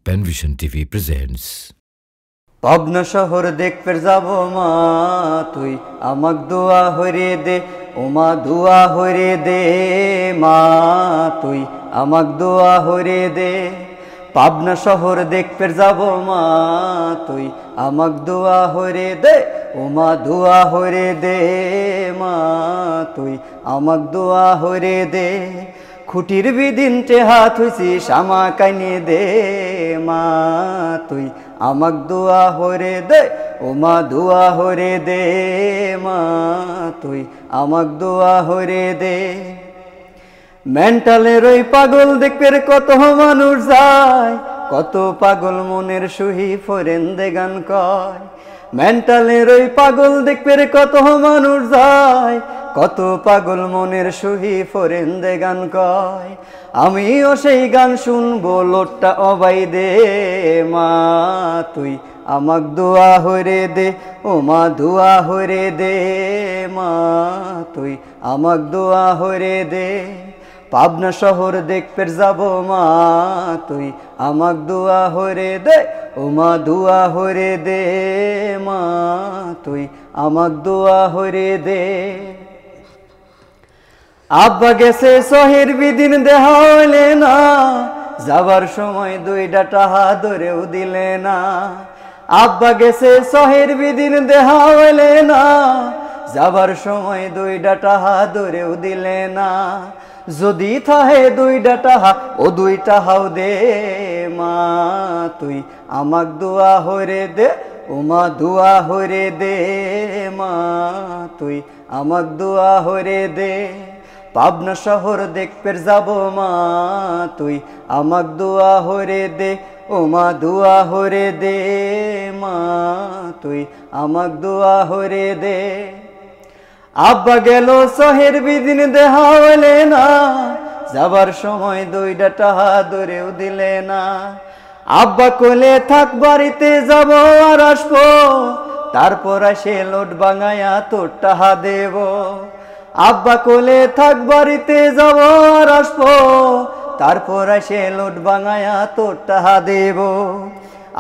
Penvision TV presents. Pabna শহর দেখতে যাব মা তুই আমাক দোয়া হইরে দে ও মা দোয়া হইরে দে মা তুই আমাক দোয়া হইরে দে পাবনা শহর দেখতে যাব মা তুই আমাক দোয়া হইরে দে ও মা দোয়া হইরে দে মা তুই আমাক দোয়া হইরে দে খুঁটির বিদিনতে হাত হইছি শামা কাইনে দে মা তুই আমাক দোয়া হরে দে ও মা দোয়া হরে দে মা তুই আমাক দোয়া হরে দে মেন্টালের ওই পাগল দেখবে কত মানুষ যায় কত পাগল মনের সহি ফরেন্দে গান কয় মেন্টালের ওই পাগল দেখবে কত মানুষ যায় কত পাগল মনের সহি ফরেন্দে গান কয় আমিও সেই গান শুনবো লোটটা অবাই দে মা তুই আমাক দোয়া হরে দে ও মা দোয়া হরে দে মা তুই আমাক দোয়া হরে দে পাবনা শহর দেখতে যাব মা তুই আমাক দোয়া হরে দে ও মা দোয়া হরে দে মা তুই আমাক দোয়া হরে দে আব্বা গেছে শহর বিদিন দেহা হইলে না যাবার সময় দুইটা টাহা ধরেও দিলে না আব্বা গেছে শহর বিদিন দেহা হইলে না যাবার সময় দুইটা টাহা ধরেও দিলে না যদি থাহে দুইটা টাহা ও দুইটা হাও দে মা তুই আমাক দোয়া হরে দে ও মা দোয়া হরে দে মা তুই আমাক দোয়া হরে দে পাবনা শহর দেখতে যাব মা তুই আমাক দোয়া হরে দে ও মা দোয়া হরে দে মা তুই আমাক দোয়া হরে দে আব্বা গেল শহর বিদিন দেহা হইলে না যাবার সময় দুইটা টাহা ধরেও দিলে না আব্বা কোলে থাক বাড়িতে যাব আর আসবো তারপর আসে লোট বাঙায়া তোর টাহা দেব আব্বা কোলে থাক বাড়িতে যাব আর আসবো তারপর আসে লোট বাঙায়া তোর টাহা দেব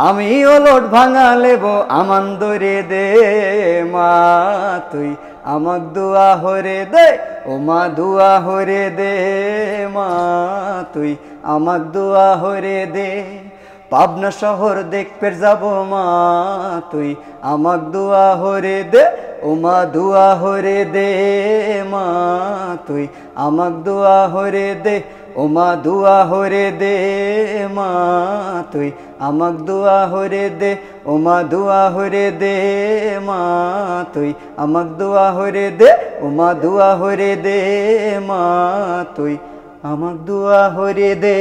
আমিও লোট ভাঙা লেব আমান ধরে দে মা তুই আমাক দোয়া হরে দে ও মা দোয়া হরে দে মা তুই আমাক দোয়া হরে দে পাবনা শহর দেখতে যাব মা তুই আমাক দোয়া হরে দে ও মা দোয়া হরে দে মা তুই আমাক দোয়া হরে দে ও মা দোয়া হরে দে মা তুই আমাক দোয়া হরে দে ও মা দোয়া হরে দে মা তুই আমাক দোয়া হরে দে ও মা দোয়া হরে দে মা তুই আমাক দোয়া হরে দে।